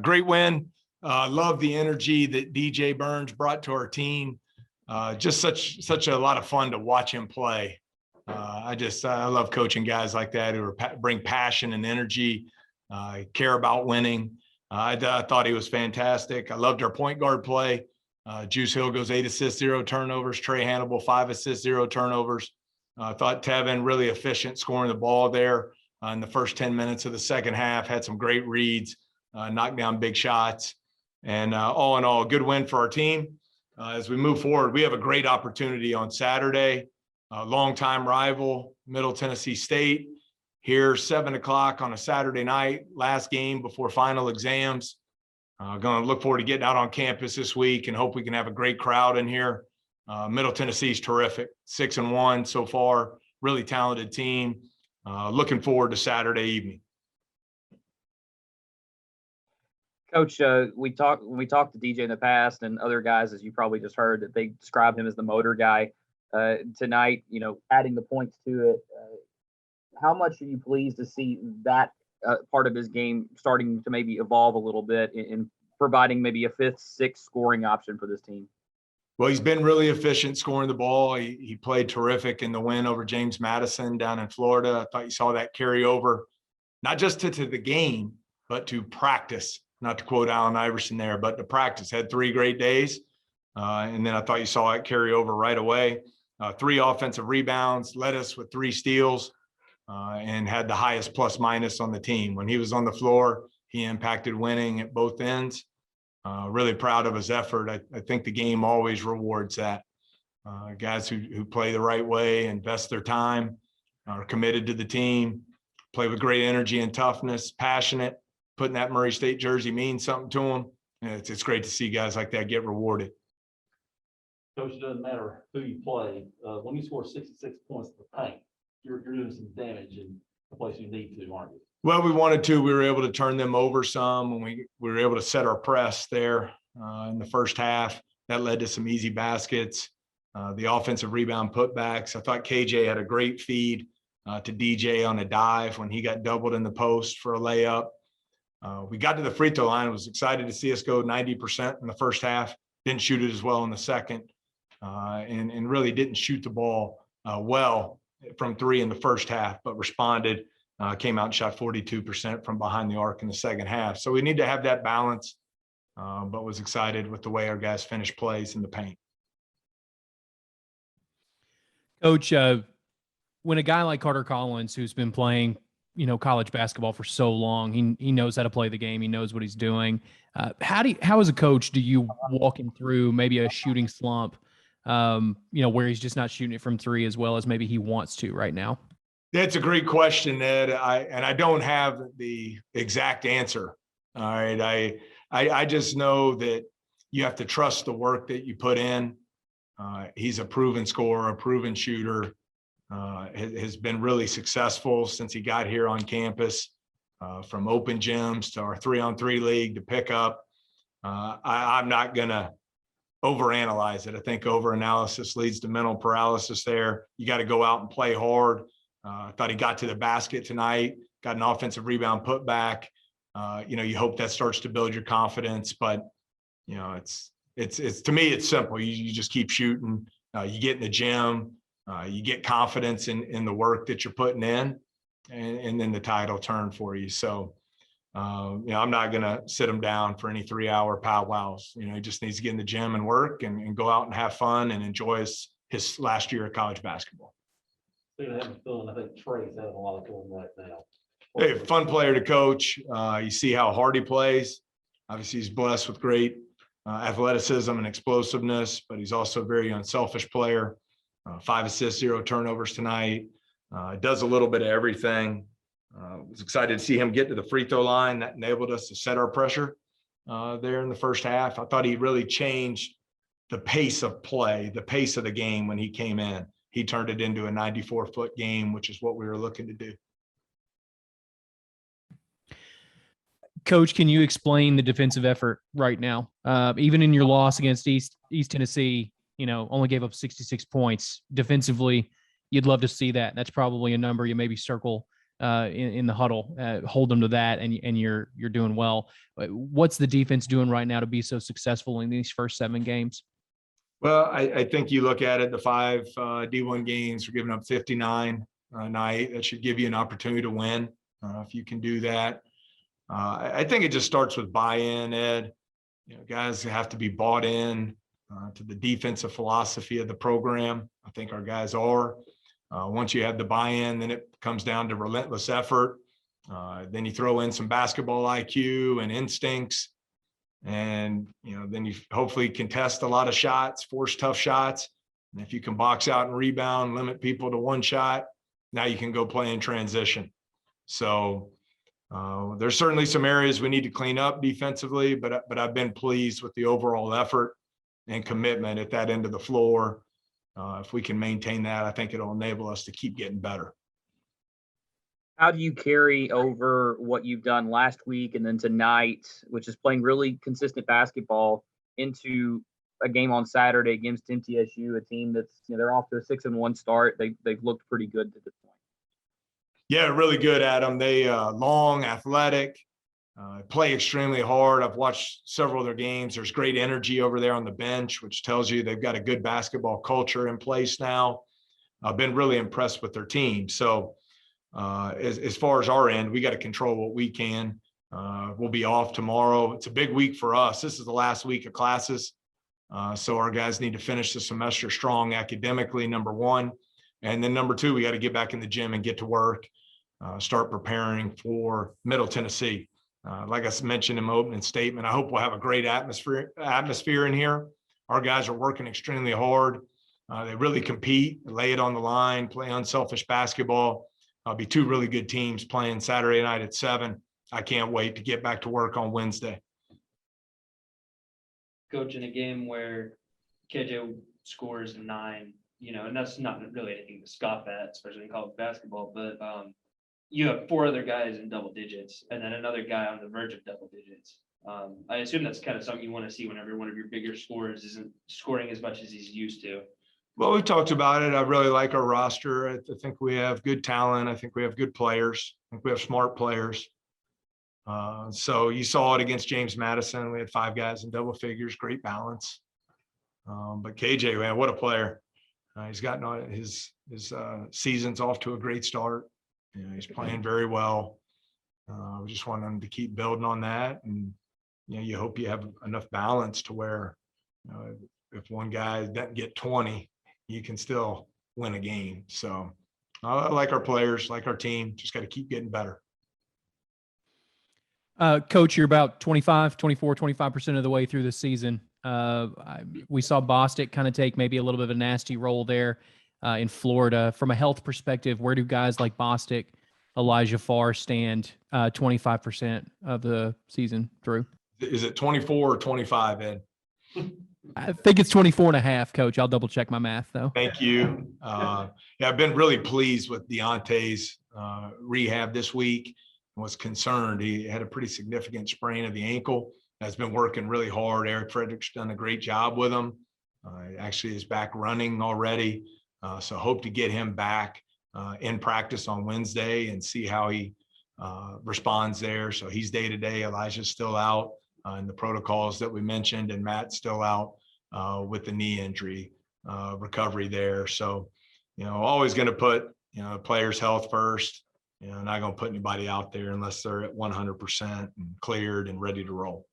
Great win. Love the energy that DJ Burns brought to our team. Just such a lot of fun to watch him play. I love coaching guys like that who bring passion and energy, care about winning. I thought he was fantastic. I loved our point guard play. Juice Hill goes 8 assists, 0 turnovers. Trey Hannibal, 5 assists, 0 turnovers. I thought Tevin really efficient scoring the ball there in the first 10 minutes of the second half. Had some great reads, knocked down big shots. And all in all, a good win for our team. As we move forward, we have a great opportunity on Saturday. Longtime rival, Middle Tennessee State, here 7 o'clock on a Saturday night, last game before final exams. Going to look forward to getting out on campus this week and hope we can have a great crowd in here. Middle Tennessee's terrific, 6-1 so far, really talented team. Looking forward to Saturday evening. Coach, when we talked to DJ in the past and other guys, as you probably just heard, that they described him as the motor guy. Tonight, adding the points to it, how much are you pleased to see that part of his game starting to maybe evolve a little bit in providing maybe a 5th, 6th scoring option for this team? Well, he's been really efficient scoring the ball. He played terrific in the win over James Madison down in Florida. I thought you saw that carry over, not just to the game, but to practice. Not to quote Allen Iverson there, but to practice. Had 3 great days. And then I thought you saw it carry over right away. 3 offensive rebounds, led us with 3 steals, and had the highest plus minus on the team. When he was on the floor, he impacted winning at both ends. Really proud of his effort. I think the game always rewards that. Guys who play the right way, invest their time, are committed to the team, play with great energy and toughness, passionate, putting that Murray State jersey means something to them. And it's great to see guys like that get rewarded. Coach, it doesn't matter who you play. When you score 66 points in the paint, you're doing some damage in the place you need to, aren't you? Well, we wanted to. We were able to turn them over some, and we were able to set our press there in the first half. That led to some easy baskets. The offensive rebound putbacks. I thought KJ had a great feed to DJ on a dive when he got doubled in the post for a layup. We got to the free throw line. I was excited to see us go 90% in the first half. Didn't shoot it as well in the second, and really didn't shoot the ball well from 3 in the first half, but responded. Came out and shot 42% from behind the arc in the second half. So we need to have that balance, but was excited with the way our guys finished plays in the paint. Coach, when a guy like Carter Collins, who's been playing, college basketball for so long, he knows how to play the game. He knows what he's doing. How as a coach do you walk him through maybe a shooting slump, where he's just not shooting it from 3 as well as maybe he wants to right now? That's a great question, Ed. I don't have the exact answer. All right. I just know that you have to trust the work that you put in. He's a proven scorer, a proven shooter, has been really successful since he got here on campus, from open gyms to our 3-on-3 league to pick up. I'm not going to overanalyze it. I think overanalysis leads to mental paralysis there. You got to go out and play hard. I thought he got to the basket tonight, got an offensive rebound put back. You hope that starts to build your confidence, but it's to me, it's simple. You just keep shooting, you get in the gym, you get confidence in the work that you're putting in, and then the tide will turn for you. So, I'm not going to sit him down for any 3-hour powwows. He just needs to get in the gym and work and go out and have fun and enjoy his last year of college basketball. Speaking of having fun, I think Trey's having a lot of fun right now. Hey, fun player to coach. You see how hard he plays. Obviously, he's blessed with great athleticism and explosiveness, but he's also a very unselfish player. 5 assists, 0 turnovers tonight. Does a little bit of everything. Was excited to see him get to the free throw line. That enabled us to set our pressure there in the first half. I thought he really changed the pace of play, the pace of the game when he came in. He turned it into a 94-foot game, which is what we were looking to do. Coach, can you explain the defensive effort right now? Even in your loss against East Tennessee, only gave up 66 points defensively. You'd love to see that. That's probably a number you maybe circle in the huddle. Hold them to that, and you're doing well. What's the defense doing right now to be so successful in these first 7 games? Well, I think you look at it, the 5 D1 games, we're giving up 59 a night. That should give you an opportunity to win if you can do that. I think it just starts with buy-in, Ed. Guys have to be bought in to the defensive philosophy of the program. I think our guys are. Once you have the buy-in, then it comes down to relentless effort. Then you throw in some basketball IQ and instincts. And, then you hopefully contest a lot of shots, force tough shots. And if you can box out and rebound, limit people to 1 shot, now you can go play in transition. So there's certainly some areas we need to clean up defensively, but I've been pleased with the overall effort and commitment at that end of the floor. If we can maintain that, I think it'll enable us to keep getting better. How do you carry over what you've done last week and then tonight, which is playing really consistent basketball, into a game on Saturday against MTSU, a team that's, they're off to a 6-1 start. They've looked pretty good to this point. Yeah, really good, Adam. They long, athletic, play extremely hard. I've watched several of their games. There's great energy over there on the bench, which tells you they've got a good basketball culture in place now. I've been really impressed with their team. So as far as our end, we got to control what we can. We'll be off tomorrow. It's a big week for us. This is the last week of classes. So our guys need to finish the semester strong academically, number 1. And then number 2, we got to get back in the gym and get to work, start preparing for Middle Tennessee. Like I mentioned in my opening statement, I hope we'll have a great atmosphere in here. Our guys are working extremely hard. They really compete, lay it on the line, play unselfish basketball. Be 2 really good teams playing Saturday night at 7. I can't wait to get back to work on Wednesday. Coach, in a game where KJ scores 9, and that's not really anything to scoff at, especially in college basketball, but you have 4 other guys in double digits and then another guy on the verge of double digits. I assume that's kind of something you want to see whenever one of your bigger scorers isn't scoring as much as he's used to. Well, we talked about it. I really like our roster. I think we have good talent. I think we have good players. I think we have smart players. So you saw it against James Madison. We had 5 guys in double figures, great balance. But KJ, man, what a player. He's gotten his season's off to a great start. He's playing very well. We just want him to keep building on that. And, you hope you have enough balance to where, if one guy doesn't get 20, you can still win a game. So I like our players, like our team, just got to keep getting better. Coach, you're about 25% of the way through the season. We saw Bostic kind of take maybe a little bit of a nasty role there in Florida. From a health perspective, where do guys like Bostic, Elijah Farr stand 25% of the season through? Is it 24 or 25, Ed? I think it's 24.5, Coach. I'll double check my math though. Thank you. I've been really pleased with Deontay's rehab this week. Was concerned. He had a pretty significant sprain of the ankle. Has been working really hard. Eric Frederick's done a great job with him. Actually is back running already. So hope to get him back in practice on Wednesday and see how he responds there. So he's day to day. Elijah's still out in the protocols that we mentioned, and Matt's still out with the knee injury recovery there. So, always going to put, players' health first. Not going to put anybody out there unless they're at 100% and cleared and ready to roll.